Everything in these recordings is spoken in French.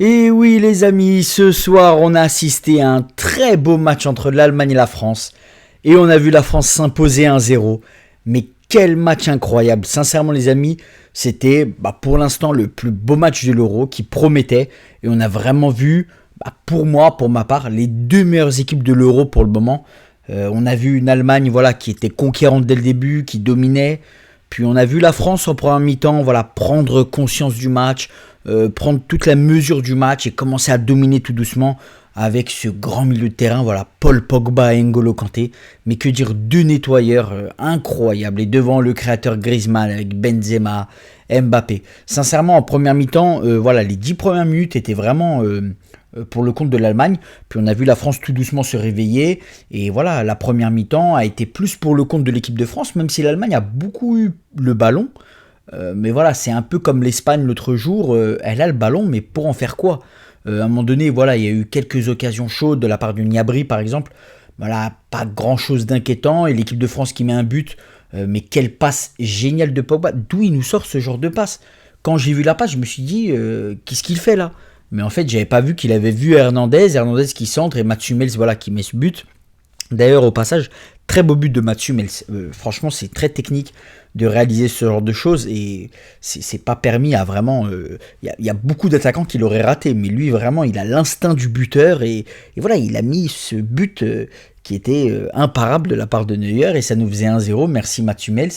Et oui les amis, ce soir on a assisté à un très beau match entre l'Allemagne et la France. Et on a vu la France s'imposer 1-0. Mais quel match incroyable. Sincèrement les amis, c'était pour l'instant le plus beau match de l'Euro qui promettait. Et on a vraiment vu, pour moi, pour ma part, les deux meilleures équipes de l'Euro pour le moment. On a vu une Allemagne qui était conquérante dès le début, qui dominait. Puis on a vu la France en première mi-temps prendre conscience du match, prendre toute la mesure du match et commencer à dominer tout doucement avec ce grand milieu de terrain, Paul Pogba et N'Golo Kanté. Mais que dire, deux nettoyeurs incroyables. Et devant le créateur Griezmann avec Benzema, Mbappé. Sincèrement, en première mi-temps, les 10 premières minutes étaient vraiment pour le compte de l'Allemagne. Puis on a vu la France tout doucement se réveiller. Et la première mi-temps a été plus pour le compte de l'équipe de France, même si l'Allemagne a beaucoup eu le ballon. Mais c'est un peu comme l'Espagne l'autre jour. Elle a le ballon, mais pour en faire quoi ? À un moment donné, il y a eu quelques occasions chaudes de la part du Gnabry, par exemple. Pas grand-chose d'inquiétant. Et l'équipe de France qui met un but. Mais quelle passe géniale de Pogba. D'où il nous sort ce genre de passe ? Quand j'ai vu la passe, je me suis dit, qu'est-ce qu'il fait là ? Mais en fait, j'avais pas vu qu'il avait vu Hernandez qui centre et Mats Hummels qui met ce but. D'ailleurs, au passage, très beau but de Mats Hummels. Franchement, c'est très technique de réaliser ce genre de choses et c'est pas permis à vraiment... y a beaucoup d'attaquants qui l'auraient raté, mais lui, vraiment, il a l'instinct du buteur et il a mis ce but qui était imparable de la part de Neuer et ça nous faisait 1-0. Merci Mats Hummels.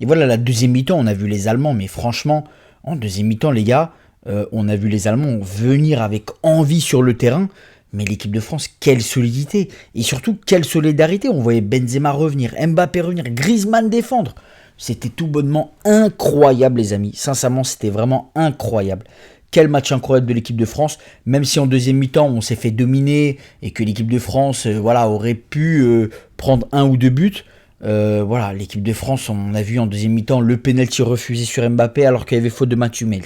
Et la deuxième mi-temps, on a vu les Allemands, mais franchement, en deuxième mi-temps, les gars, on a vu les Allemands venir avec envie sur le terrain. Mais l'équipe de France, quelle solidité. Et surtout, quelle solidarité. On voyait Benzema revenir, Mbappé revenir, Griezmann défendre. C'était tout bonnement incroyable, les amis. Sincèrement, c'était vraiment incroyable. Quel match incroyable de l'équipe de France. Même si en deuxième mi-temps, on s'est fait dominer et que l'équipe de France aurait pu prendre un ou deux buts. L'équipe de France, on a vu en deuxième mi-temps le pénalty refusé sur Mbappé alors qu'il y avait faute de Mats Hummels.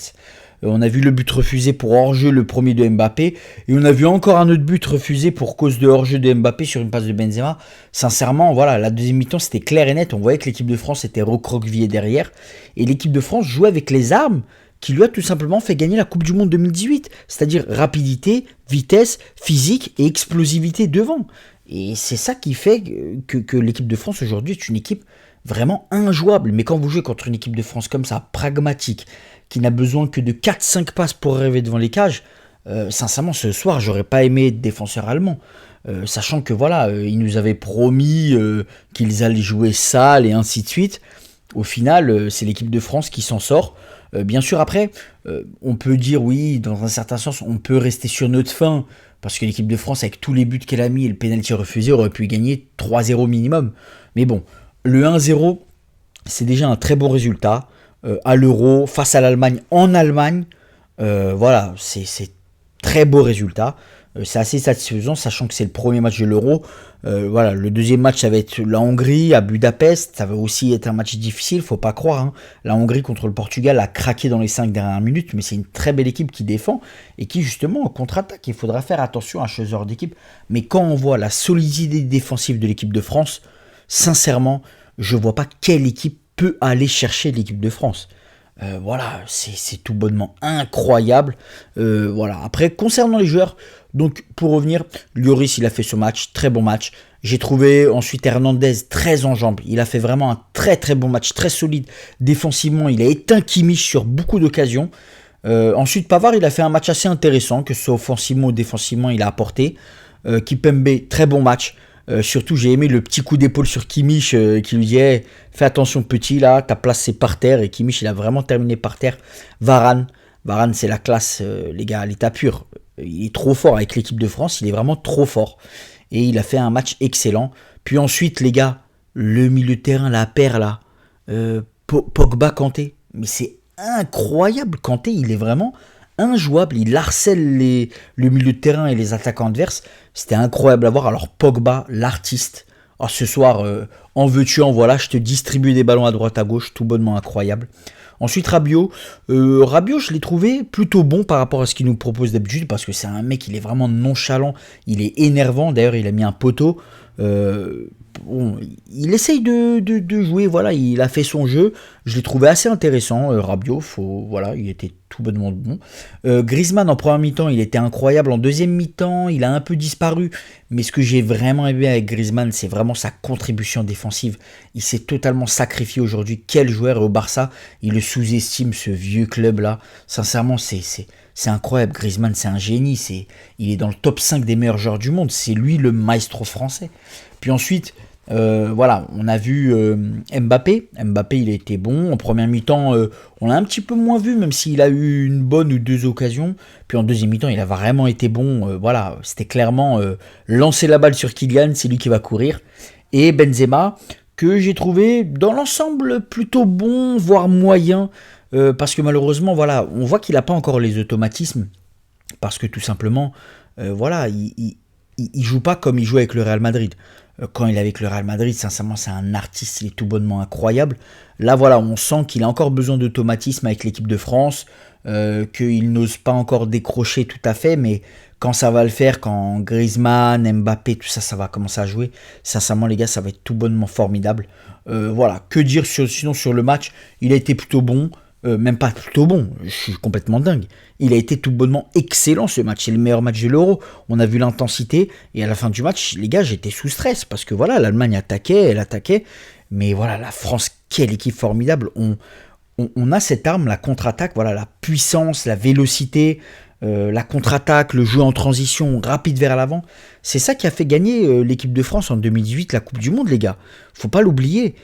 On a vu le but refusé pour hors-jeu, le premier de Mbappé. Et on a vu encore un autre but refusé pour cause de hors-jeu de Mbappé sur une passe de Benzema. Sincèrement, la deuxième mi-temps, c'était clair et net. On voyait que l'équipe de France était recroquevillée derrière. Et l'équipe de France jouait avec les armes qui lui a tout simplement fait gagner la Coupe du Monde 2018. C'est-à-dire rapidité, vitesse, physique et explosivité devant. Et c'est ça qui fait que l'équipe de France aujourd'hui est une équipe vraiment injouable. Mais quand vous jouez contre une équipe de France comme ça, pragmatique, qui n'a besoin que de 4-5 passes pour arriver devant les cages, sincèrement ce soir j'aurais pas aimé être défenseur allemand, sachant que ils nous avaient promis qu'ils allaient jouer sale et ainsi de suite. Au final c'est l'équipe de France qui s'en sort. Bien sûr après on peut dire oui, dans un certain sens on peut rester sur notre faim, parce que l'équipe de France avec tous les buts qu'elle a mis et le pénalty refusé aurait pu gagner 3-0 minimum. Mais bon, le 1-0 c'est déjà un très bon résultat. À l'Euro, face à l'Allemagne, en Allemagne, c'est très beau résultat. C'est assez satisfaisant, sachant que c'est le premier match de l'Euro. Le deuxième match, ça va être la Hongrie à Budapest. Ça va aussi être un match difficile, faut pas croire. Hein. La Hongrie contre le Portugal a craqué dans les 5 dernières minutes, mais c'est une très belle équipe qui défend et qui justement contre-attaque. Il faudra faire attention à ce genre d'équipe. Mais quand on voit la solidité défensive de l'équipe de France, sincèrement, je vois pas quelle équipe peut aller chercher l'équipe de France. C'est tout bonnement incroyable. Après, concernant les joueurs, donc pour revenir, Lloris il a fait ce match, très bon match. J'ai trouvé ensuite Hernandez très en jambes. Il a fait vraiment un très très bon match, très solide. Défensivement, il a éteint Kimmich sur beaucoup d'occasions. Ensuite, Pavard, il a fait un match assez intéressant, que ce soit offensivement ou défensivement, il a apporté. Kimpembe, très bon match. Surtout j'ai aimé le petit coup d'épaule sur Kimmich qui lui dit hey, fais attention petit là, ta place c'est par terre, et Kimmich il a vraiment terminé par terre. Varane c'est la classe les gars, à l'état pur. Il est trop fort avec l'équipe de France, il est vraiment trop fort et il a fait un match excellent. Puis ensuite les gars, le milieu de terrain, la paire là, Pogba Kanté, mais c'est incroyable. Kanté il est vraiment injouable, il harcèle le milieu de terrain et les attaquants adverses. C'était incroyable à voir. Alors Pogba, l'artiste, ce soir, en veux-tu, en voilà, je te distribue des ballons à droite à gauche, tout bonnement incroyable. Ensuite Rabiot, je l'ai trouvé plutôt bon par rapport à ce qu'il nous propose d'habitude, parce que c'est un mec, il est vraiment nonchalant, il est énervant, d'ailleurs il a mis un poteau, Bon, il essaye de jouer, voilà, il a fait son jeu. Je l'ai trouvé assez intéressant, Rabiot, voilà, il était tout bonnement bon. Griezmann en première mi-temps, il était incroyable. En deuxième mi-temps, il a un peu disparu. Mais ce que j'ai vraiment aimé avec Griezmann, c'est vraiment sa contribution défensive. Il s'est totalement sacrifié aujourd'hui. Quel joueur au Barça, il le sous-estime, ce vieux club-là. Sincèrement, c'est incroyable. Griezmann, c'est un génie. Il est dans le top 5 des meilleurs joueurs du monde. C'est lui le maestro français. Puis ensuite, voilà, on a vu Mbappé. Mbappé, il a été bon. En première mi-temps, on l'a un petit peu moins vu, même s'il a eu une bonne ou deux occasions. Puis en deuxième mi-temps, il a vraiment été bon. Voilà, c'était clairement lancer la balle sur Kylian, c'est lui qui va courir. Et Benzema, que j'ai trouvé dans l'ensemble plutôt bon, voire moyen. Parce que malheureusement, voilà, on voit qu'il n'a pas encore les automatismes. Parce que tout simplement, voilà, il joue pas comme il joue avec le Real Madrid. Quand il est avec le Real Madrid, sincèrement, c'est un artiste, il est tout bonnement incroyable. Là, voilà, on sent qu'il a encore besoin d'automatisme avec l'équipe de France, qu'il n'ose pas encore décrocher tout à fait, mais quand ça va le faire, quand Griezmann, Mbappé, tout ça, ça va commencer à jouer, sincèrement, les gars, ça va être tout bonnement formidable. Voilà, que dire sinon sur le match, il a été plutôt bon. Même pas plutôt bon, je suis complètement dingue. Il a été tout bonnement excellent ce match, c'est le meilleur match de l'Euro. On a vu l'intensité et à la fin du match, les gars, j'étais sous stress parce que voilà, l'Allemagne attaquait, elle attaquait, mais voilà, la France, quelle équipe formidable. On a cette arme, la contre-attaque, voilà, la puissance, la vélocité, la contre-attaque, le jeu en transition rapide vers l'avant. C'est ça qui a fait gagner l'équipe de France en 2018 la Coupe du Monde, les gars. Faut pas l'oublier.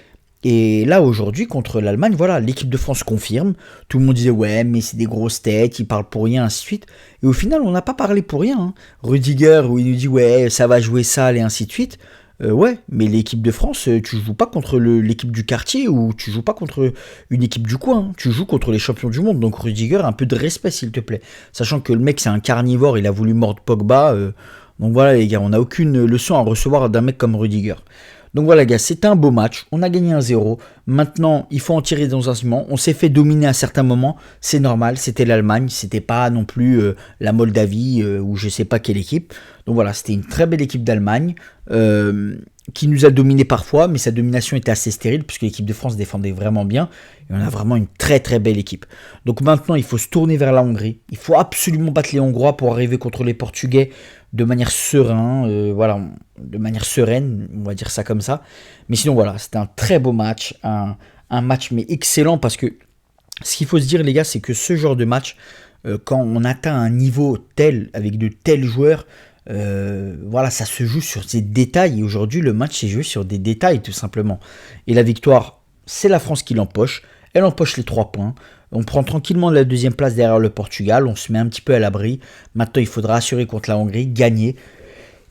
Et là, aujourd'hui, contre l'Allemagne, voilà, l'équipe de France confirme. Tout le monde disait, ouais, mais c'est des grosses têtes, ils parlent pour rien, ainsi de suite. Et au final, on n'a pas parlé pour rien. Hein. Rudiger, où il nous dit, ouais, ça va jouer sale, et ainsi de suite. Ouais, mais l'équipe de France, tu joues pas contre l'équipe du quartier ou tu joues pas contre une équipe du coin. Hein. Tu joues contre les champions du monde. Donc Rudiger, un peu de respect, s'il te plaît. Sachant que le mec, c'est un carnivore, il a voulu mordre Pogba. Donc voilà, les gars, on n'a aucune leçon à recevoir d'un mec comme Rudiger. Donc voilà, gars, c'était un beau match. On a gagné 1-0. Maintenant, il faut en tirer des enseignements. On s'est fait dominer à certains moments. C'est normal. C'était l'Allemagne. C'était pas non plus la Moldavie ou je sais pas quelle équipe. Donc voilà, c'était une très belle équipe d'Allemagne qui nous a dominé parfois, mais sa domination était assez stérile puisque l'équipe de France défendait vraiment bien. Et on a vraiment une très très belle équipe. Donc maintenant, il faut se tourner vers la Hongrie. Il faut absolument battre les Hongrois pour arriver contre les Portugais de manière sereine, voilà, de manière sereine, on va dire ça comme ça. Mais sinon, voilà, c'était un très beau match, un match mais excellent parce que ce qu'il faut se dire, les gars, c'est que ce genre de match, quand on atteint un niveau tel, avec de tels joueurs, voilà, ça se joue sur des détails. Et aujourd'hui, le match s'est joué sur des détails, tout simplement. Et la victoire, c'est la France qui l'empoche. Elle empoche les 3 points. On prend tranquillement la deuxième place derrière le Portugal. On se met un petit peu à l'abri. Maintenant, il faudra assurer contre la Hongrie, gagner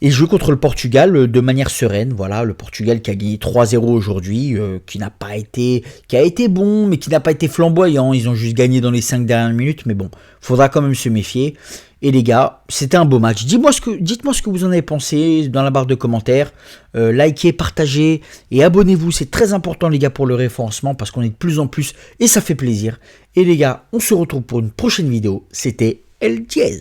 et jouer contre le Portugal de manière sereine. Voilà, le Portugal qui a gagné 3-0 aujourd'hui, qui a été bon, mais qui n'a pas été flamboyant. Ils ont juste gagné dans les 5 dernières minutes. Mais bon, faudra quand même se méfier. Et les gars, c'était un beau match. Dites-moi ce que vous en avez pensé dans la barre de commentaires. Likez, partagez et abonnez-vous. C'est très important les gars pour le référencement parce qu'on est de plus en plus et ça fait plaisir. Et les gars, on se retrouve pour une prochaine vidéo. C'était El Diez.